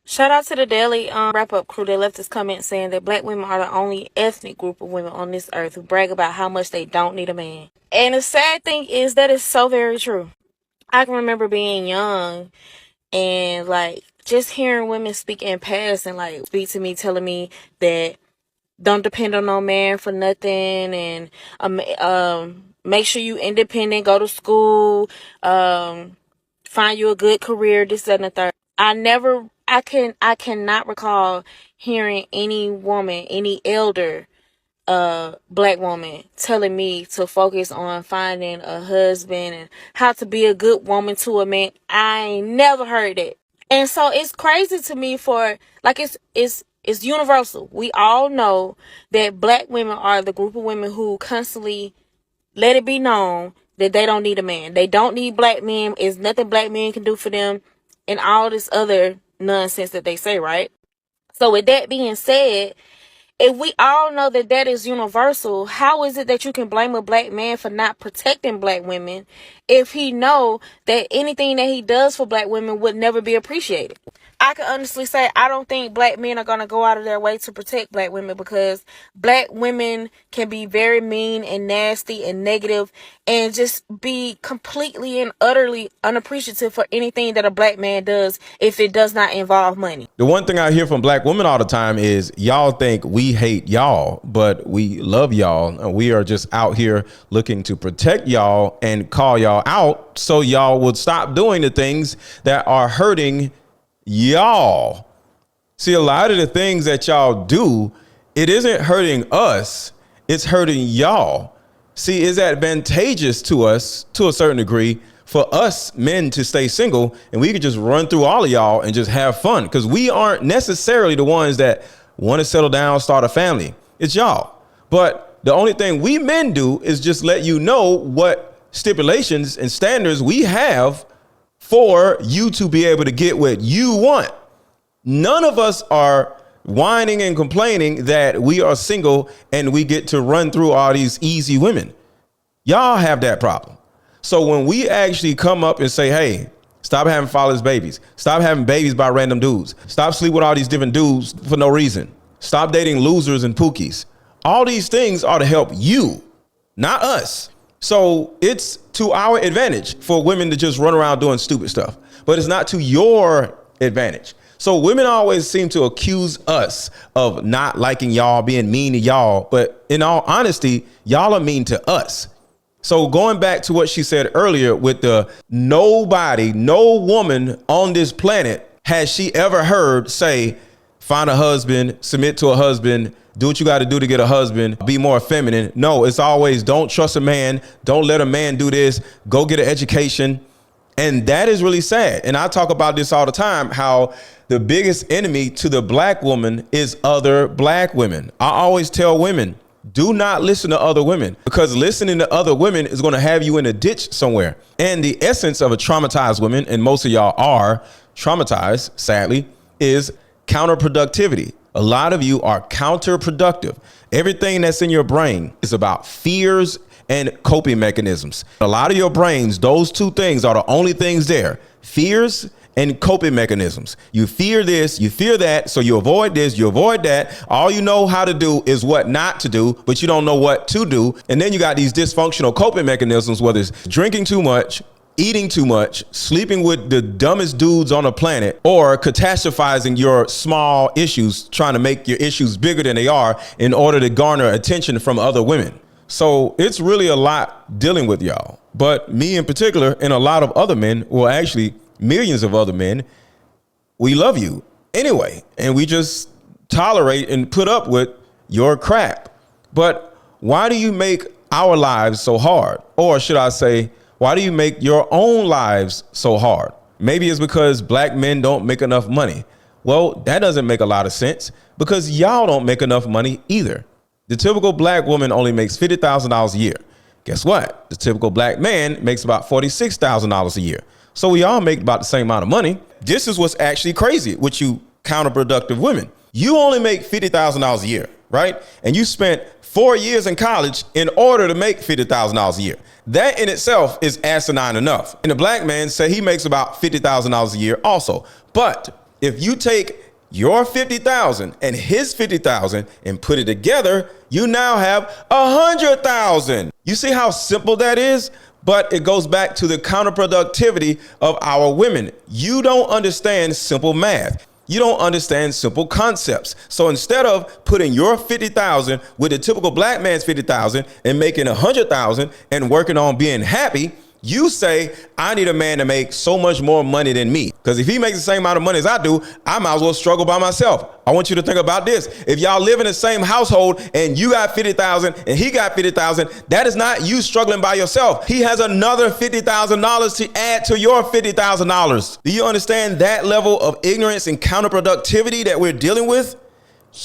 Shout out to the Daily Wrap-Up crew. They left this comment saying that black women are the only ethnic group of women on this earth who brag about how much they don't need a man. And the sad thing is that is so very true. I can remember being young and like just hearing women speak in past and like speak to me telling me that don't depend on no man for nothing and make sure you independent, go to school, find you a good career, this, that, and the third. I cannot recall hearing any woman, any elder, black woman telling me to focus on finding a husband and how to be a good woman to a man. I ain't never heard that. And so it's crazy to me for like it's universal. We all know that black women are the group of women who constantly let it be known that they don't need a man. They don't need black men. It's nothing black men can do for them and all this other nonsense that they say, right? So with that being said, if we all know that that is universal, how is it that you can blame a black man for not protecting black women if he know that anything that he does for black women would never be appreciated? I can honestly say I don't think black men are going to go out of their way to protect black women because black women can be very mean and nasty and negative and just be completely and utterly unappreciative for anything that a black man does if it does not involve money. The one thing I hear from black women all the time is y'all think we hate y'all, but we love y'all. And we are just out here looking to protect y'all and call y'all out so y'all would stop doing the things that are hurting y'all. See, a lot of the things that y'all do, it isn't hurting us, it's hurting y'all. See, it's advantageous to us to a certain degree for us men to stay single and we could just run through all of y'all and just have fun because we aren't necessarily the ones that want to settle down, start a family. It's y'all. But the only thing we men do is just let you know what stipulations and standards we have for you to be able to get what you want. None of us are whining and complaining that we are single and we get to run through all these easy women. Y'all have that problem. So when we actually come up and say, hey, stop having fatherless babies, stop having babies by random dudes, stop sleeping with all these different dudes for no reason, stop dating losers and pookies. All these things are to help you, not us. So it's to our advantage for women to just run around doing stupid stuff, but it's not to your advantage. So women always seem to accuse us of not liking y'all, being mean to y'all. But in all honesty, y'all are mean to us. So going back to what she said earlier with the nobody, no woman on this planet has she ever heard say, find a husband, submit to a husband, do what you got to do to get a husband, be more feminine. No, it's always don't trust a man. Don't let a man do this. Go get an education. And that is really sad. And I talk about this all the time, how the biggest enemy to the black woman is other black women. I always tell women, do not listen to other women because listening to other women is going to have you in a ditch somewhere. And the essence of a traumatized woman, and most of y'all are traumatized, sadly, is counterproductivity. A lot of you are counterproductive. Everything that's in your brain is about fears and coping mechanisms. A lot of your brains, those two things are the only things there. Fears and coping mechanisms. You fear this, you fear that, so you avoid this, you avoid that. All you know how to do is what not to do, but you don't know what to do. And then you got these dysfunctional coping mechanisms, whether it's drinking too much, eating too much, sleeping with the dumbest dudes on the planet, or catastrophizing your small issues, trying to make your issues bigger than they are in order to garner attention from other women. So it's really a lot dealing with y'all. But me in particular, and a lot of other men, well, actually millions of other men, we love you anyway. And we just tolerate and put up with your crap. But why do you make our lives so hard? Or should I say, why do you make your own lives so hard? Maybe it's because black men don't make enough money. Well, that doesn't make a lot of sense because y'all don't make enough money either. The typical black woman only makes $50,000 a year. Guess what? The typical black man makes about $46,000 a year. So we all make about the same amount of money. This is what's actually crazy with you counterproductive women. You only make $50,000 a year, right? And you spent 4 years in college in order to make $50,000 a year. That in itself is asinine enough. And the black man said he makes about $50,000 a year also. But If you take your 50,000 and his 50,000 and put it together, you now have 100,000. You see how simple that is? But it goes back to the counterproductivity of our women. You don't understand simple math. You don't understand simple concepts. So instead of putting your 50,000 with the typical black man's 50,000 and making 100,000 and working on being happy, you say, I need a man to make so much more money than me. Because if he makes the same amount of money as I do, I might as well struggle by myself. I want you to think about this. If y'all live in the same household and you got 50,000 and he got 50,000, that is not you struggling by yourself. He has another $50,000 to add to your $50,000. Do you understand that level of ignorance and counterproductivity that we're dealing with?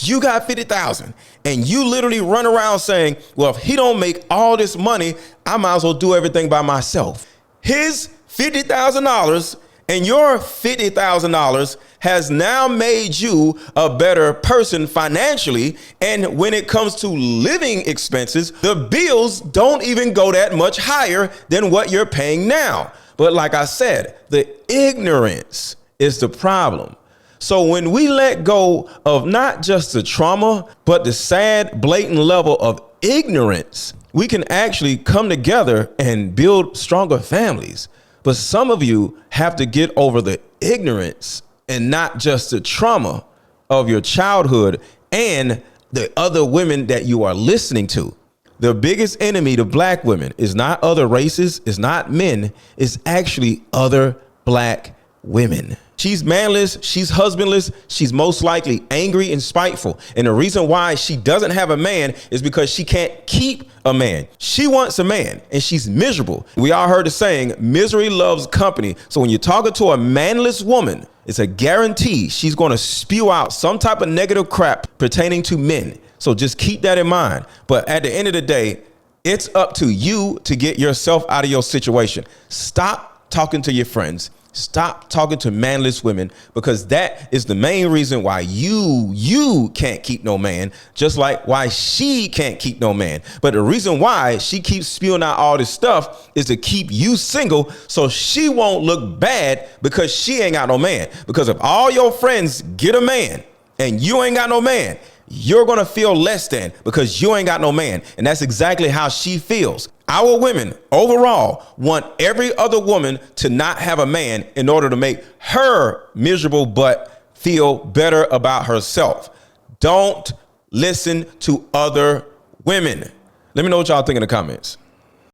You got 50,000 and you literally run around saying, well, if he don't make all this money, I might as well do everything by myself. His $50,000 and your $50,000 has now made you a better person financially. And when it comes to living expenses, the bills don't even go that much higher than what you're paying now. But like I said, the ignorance is the problem. So when we let go of not just the trauma, but the sad, blatant level of ignorance, we can actually come together and build stronger families. But some of you have to get over the ignorance and not just the trauma of your childhood and the other women that you are listening to. The biggest enemy to black women is not other races, is not men, it's actually other black women. She's manless, she's husbandless, she's most likely angry and spiteful. And the reason why she doesn't have a man is because she can't keep a man. She wants a man and she's miserable. We all heard the saying, misery loves company. So when you're talking to a manless woman, it's a guarantee she's going to spew out some type of negative crap pertaining to men. So just keep that in mind. But at the end of the day, it's up to you to get yourself out of your situation. Stop talking to your friends. Stop talking to manless women, because that is the main reason why you can't keep no man, just like why she can't keep no man. But the reason why she keeps spewing out all this stuff is to keep you single so she won't look bad because she ain't got no man. Because if all your friends get a man and you ain't got no man, you're going to feel less than because you ain't got no man. And that's exactly how she feels. Our women overall want every other woman to not have a man in order to make her miserable but feel better about herself. Don't listen to other women. Let me know what y'all think in the comments.